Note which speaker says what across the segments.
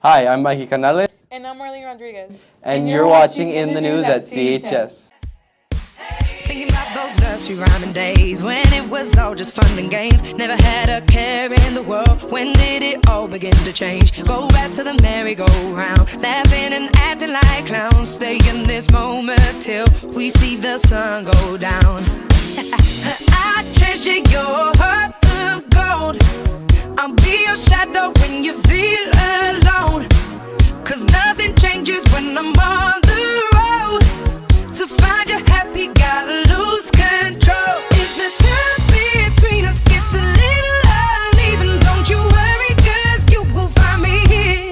Speaker 1: Hi, I'm Mikey Canales.
Speaker 2: And I'm Marlene Rodriguez.
Speaker 1: And you're watching In the News at CHS.
Speaker 3: Thinking about those nursery rhyming days when it was all just fun and games. Never had a care in the world. When did it all begin to change? Go back to the merry-go-round, laughing and acting like clowns. Stay in this moment till we see the sun go down. I treasure your heart of gold. I'll be your shadow when you feel alone. 'Cause nothing changes when I'm on the road. To find you happy, gotta lose control. If the time between us gets a little uneven, don't you worry, 'cause you will find me here.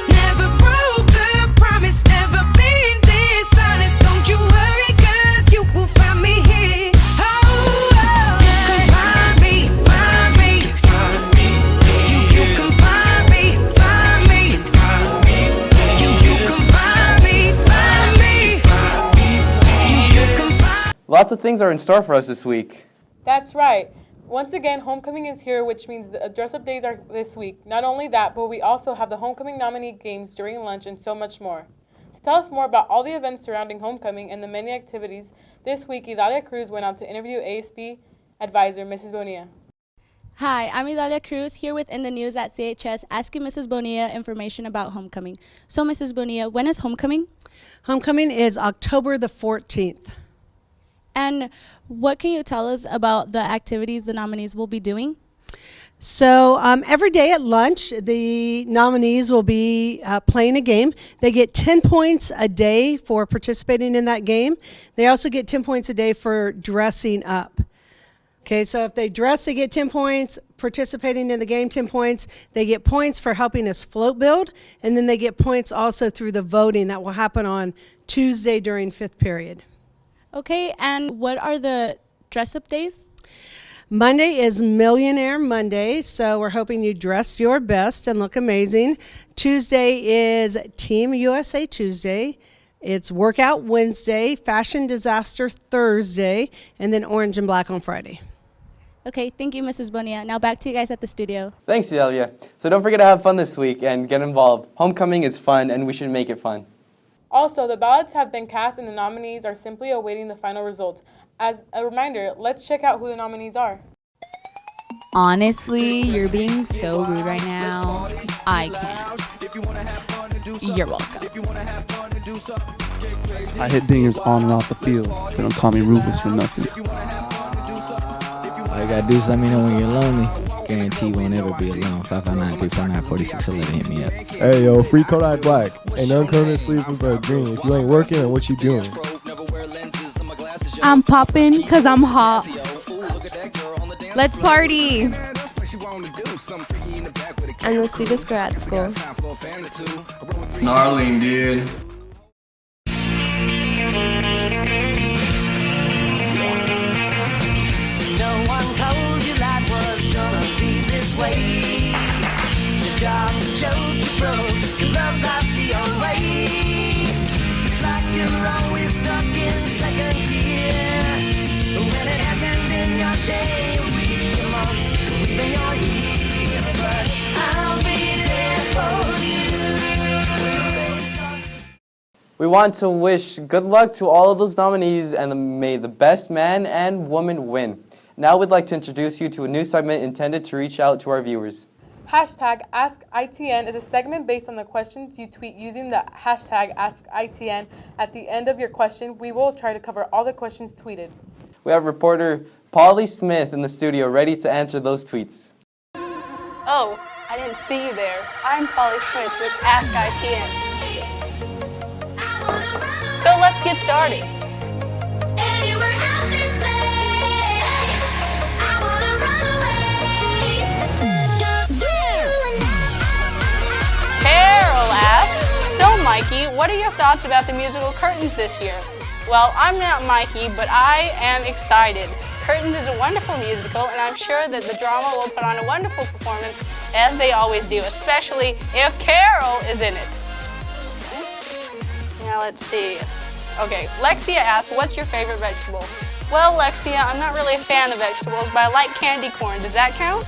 Speaker 3: Never broke a promise, never been dishonest. Don't you worry, 'cause you will find me here. Oh, you can find me, find me, find me. You can find me, find me, find me. You can find me, find me, find me. You can find.
Speaker 1: Lots of things are in store for us this week.
Speaker 2: That's right. Once again, homecoming is here, which means the dress-up days are this week. Not only that, but we also have the homecoming nominee games during lunch and so much more. To tell us more about all the events surrounding homecoming and the many activities, this week Idalia Cruz went out to interview ASB advisor Mrs. Bonilla.
Speaker 4: Hi, I'm Idalia Cruz here with In the News at CHS asking Mrs. Bonilla information about homecoming. So Mrs. Bonilla, when is homecoming?
Speaker 5: Homecoming is October the 14th.
Speaker 4: And what can you tell us about the activities the nominees will be doing?
Speaker 5: So every day at lunch, the nominees will be playing a game. They get 10 points a day for participating in that game. They also get 10 points a day for dressing up. Okay, so if they dress, they get 10 points. Participating in the game, 10 points. They get points for helping us float build. And then they get points also through the voting that will happen on Tuesday during fifth period.
Speaker 4: Okay, and what are the dress-up days?
Speaker 5: Monday is Millionaire Monday, so we're hoping you dress your best and look amazing. Tuesday is Team USA Tuesday. It's Workout Wednesday, Fashion Disaster Thursday, and then Orange and Black on Friday.
Speaker 4: Okay, thank you, Mrs. Bonilla. Now back to you guys at the studio.
Speaker 1: Thanks, Idalia. So don't forget to have fun this week and get involved. Homecoming is fun and we should make it fun.
Speaker 2: Also, the ballots have been cast and the nominees are simply awaiting the final results. As a reminder, let's check out who the nominees are.
Speaker 6: Honestly, you're being so rude right now. I can't. You're welcome.
Speaker 7: I hit dingers on and off the field. They don't call me Rufus for nothing.
Speaker 8: All you gotta do is let me know when you're lonely. Guarantee you won't ever be alone. 559-349-4611. Hit me up.
Speaker 9: Hey, yo, free Kodak Black. Ain't none coming to sleep with a dream. If you ain't working, then what you doing?
Speaker 6: I'm popping because I'm hot. Let's party.
Speaker 10: I'm the sweetest girl at school.
Speaker 11: Gnarly, dude.
Speaker 3: No one told you life was gonna be this way. Your job's a joke you broke, your love life's the old way. It's like you're always stuck in second gear. When it hasn't been your day, week, your month, or even your year. But I'll be there for you.
Speaker 1: We want to wish good luck to all of those nominees and may the best man and woman win. Now we'd like to introduce you to a new segment intended to reach out to our viewers.
Speaker 2: Hashtag AskITN is a segment based on the questions you tweet using the hashtag AskITN. At the end of your question, we will try to cover all the questions tweeted.
Speaker 1: We have reporter Polly Smith in the studio ready to answer those tweets.
Speaker 12: Oh, I didn't see you there. I'm Polly Smith with AskITN. So let's get started. Carol asks, so Mikey, what are your thoughts about the musical Curtains this year? Well, I'm not Mikey, but I am excited. Curtains is a wonderful musical, and I'm sure that the drama will put on a wonderful performance, as they always do, especially if Carol is in it. Now let's see. Okay, Lexia asks, what's your favorite vegetable? Well, Lexia, I'm not really a fan of vegetables, but I like candy corn. Does that count?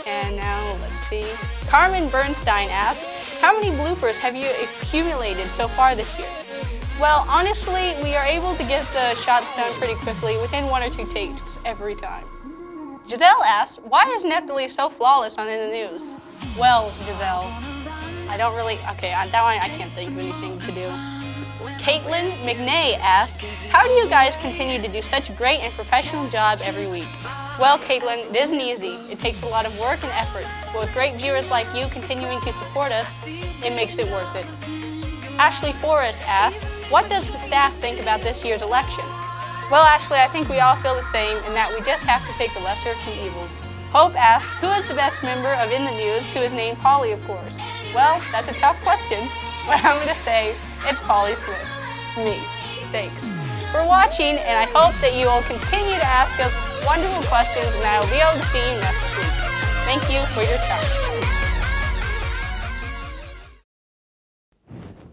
Speaker 12: And now let's see. Carmen Bernstein asks, how many bloopers have you accumulated so far this year? Well, honestly, we are able to get the shots done pretty quickly, within 1 or 2 takes every time. Giselle asks, why is Neptali so flawless on In the News? Well, Giselle, that one I can't think of anything to do. Caitlin McNay asks, how do you guys continue to do such a great and professional job every week? Well, Caitlin, it isn't easy. It takes a lot of work and effort, but with great viewers like you continuing to support us, it makes it worth it. Ashley Forrest asks, what does the staff think about this year's election? Well, Ashley, I think we all feel the same in that we just have to take the lesser of 2 evils. Hope asks, who is the best member of In the News who is named Polly, of course? Well, that's a tough question, but I'm going to say it's Polly Smith. Me. Thanks for watching, and I hope that you will continue to ask us wonderful questions, and I will be able to see you next week. Thank you for your time.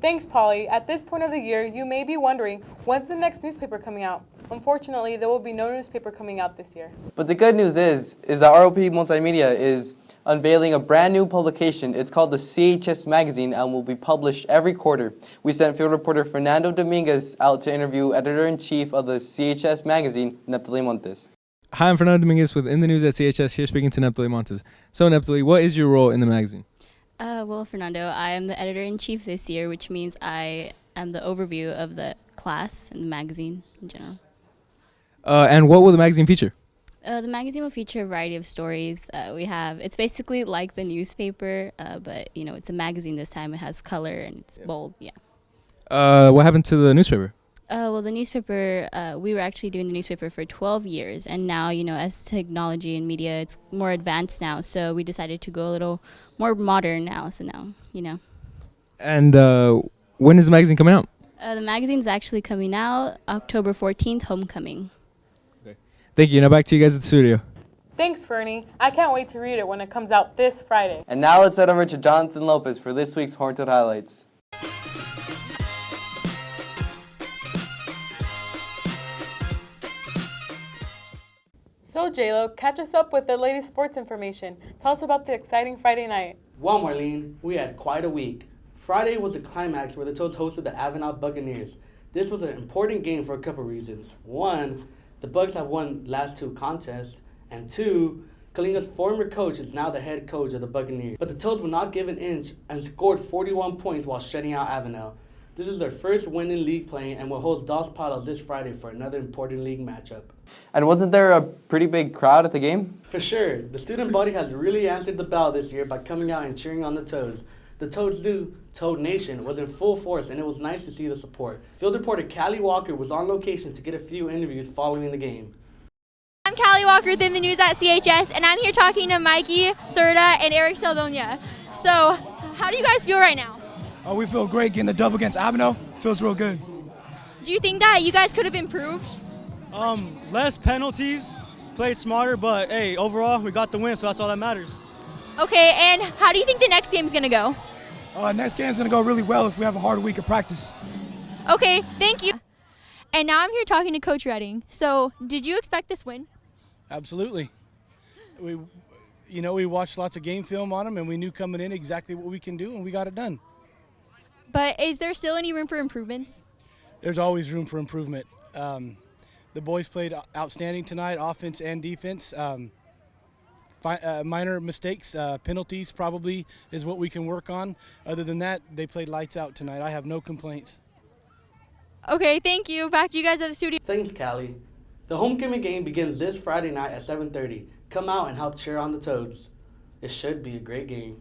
Speaker 2: Thanks, Polly. At this point of the year, you may be wondering, when's the next newspaper coming out? Unfortunately, there will be no newspaper coming out this year.
Speaker 1: But the good news is that ROP Multimedia is unveiling a brand new publication. It's called the CHS Magazine and will be published every quarter. We sent field reporter Fernando Dominguez out to interview editor-in-chief of the CHS Magazine, Neptali Montes.
Speaker 11: Hi, I'm Fernando Dominguez with In the News at CHS, here speaking to Neptali Montes. So, Neptali, what is your role in the magazine?
Speaker 6: Well, Fernando, I am the editor-in-chief this year, which means I am the overview of the class and the magazine in general.
Speaker 11: And what will the magazine feature?
Speaker 6: The magazine will feature a variety of stories. It's basically like the newspaper, but it's a magazine this time. It has color and it's bold. Yeah.
Speaker 11: What happened to the newspaper?
Speaker 6: Well, the newspaper, we were actually doing the newspaper for 12 years, and now, as technology and media, it's more advanced now, so we decided to go a little more modern now, so now.
Speaker 11: And when is the magazine coming out?
Speaker 6: The magazine's actually coming out October 14th, Homecoming.
Speaker 11: Okay. Thank you. Now back to you guys at the studio.
Speaker 2: Thanks, Fernie. I can't wait to read it when it comes out this Friday.
Speaker 1: And now let's head over to Jonathan Lopez for this week's Haunted Highlights.
Speaker 2: So, J-Lo, catch us up with the latest sports information. Tell us about the exciting Friday night.
Speaker 13: Well, Marlene, we had quite a week. Friday was the climax where the Toads hosted the Avenal Buccaneers. This was an important game for a couple reasons. One, the Bucs have won last 2 contests, and 2, Kalinga's former coach is now the head coach of the Buccaneers. But the Toads would not give an inch and scored 41 points while shutting out Avenal. This is their first win in league play and will host Dos Palos this Friday for another important league matchup.
Speaker 1: And wasn't there a pretty big crowd at the game?
Speaker 13: For sure. The student body has really answered the bell this year by coming out and cheering on the Toads. The Toads do Toad Nation was in full force, and it was nice to see the support. Field reporter Callie Walker was on location to get a few interviews following the game.
Speaker 14: I'm Callie Walker with In the News at CHS, and I'm here talking to Mikey, Serta, and Eric Saldonia. So, how do you guys feel right now?
Speaker 15: Oh, we feel great getting the dub against Avenel. Feels real good.
Speaker 14: Do you think that you guys could have improved?
Speaker 16: Less penalties, played smarter, but hey, overall we got the win, so that's all that matters.
Speaker 14: Okay, and how do you think the next game's gonna go?
Speaker 15: Next game's gonna go really well if we have a hard week of practice.
Speaker 14: Okay, thank you. And now I'm here talking to Coach Redding. So, did you expect this win?
Speaker 15: Absolutely. We watched lots of game film on them, and we knew coming in exactly what we can do, and we got it done.
Speaker 14: But is there still any room for improvements?
Speaker 15: There's always room for improvement. The boys played outstanding tonight, offense and defense. Minor mistakes, penalties probably is what we can work on. Other than that, they played lights out tonight. I have no complaints.
Speaker 14: Okay, thank you. Back to you guys at the studio.
Speaker 13: Thanks, Callie. The homecoming game begins this Friday night at 7:30. Come out and help cheer on the Toads. It should be a great game.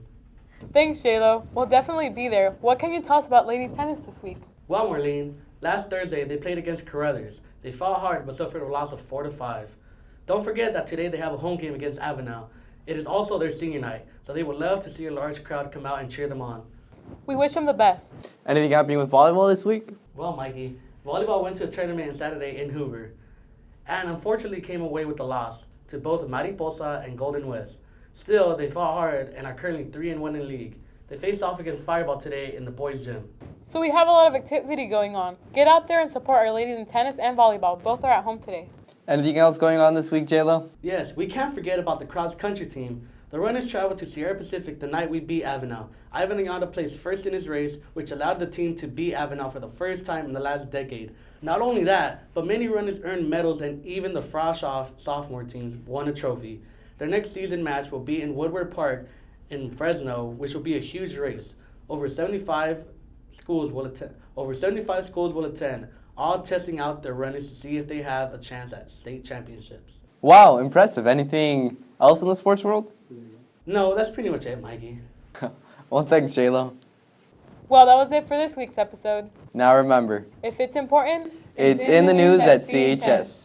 Speaker 2: Thanks, J-Lo. We'll definitely be there. What can you tell us about ladies tennis this week?
Speaker 13: Well, Marlene, last Thursday they played against Carruthers. They fought hard but suffered a loss of 4-5. Don't forget that today they have a home game against Avenal. It is also their senior night, so they would love to see a large crowd come out and cheer them on.
Speaker 2: We wish them the best.
Speaker 1: Anything happening with volleyball this week?
Speaker 13: Well, Mikey, volleyball went to a tournament on Saturday in Hoover, and unfortunately came away with a loss to both Mariposa and Golden West. Still, they fought hard and are currently 3-1 in league. They faced off against Fireball today in the boys' gym.
Speaker 2: So we have a lot of activity going on. Get out there and support our ladies in tennis and volleyball. Both are at home today.
Speaker 1: Anything else going on this week, J-Lo?
Speaker 13: Yes, we can't forget about the cross country team. The runners traveled to Sierra Pacific the night we beat Avenal. Ivan Ayala placed first in his race, which allowed the team to beat Avenal for the first time in the last decade. Not only that, but many runners earned medals and even the Froshoff sophomore teams won a trophy. Their next season match will be in Woodward Park in Fresno, which will be a huge race. Over 75 schools will attend, all testing out their runners to see if they have a chance at state championships.
Speaker 1: Wow, impressive. Anything else in the sports world?
Speaker 13: No, that's pretty much it, Mikey.
Speaker 1: Well, thanks, J-Lo.
Speaker 2: Well, that was it for this week's episode.
Speaker 1: Now remember,
Speaker 2: If it's important,
Speaker 1: it's in the news at CHS.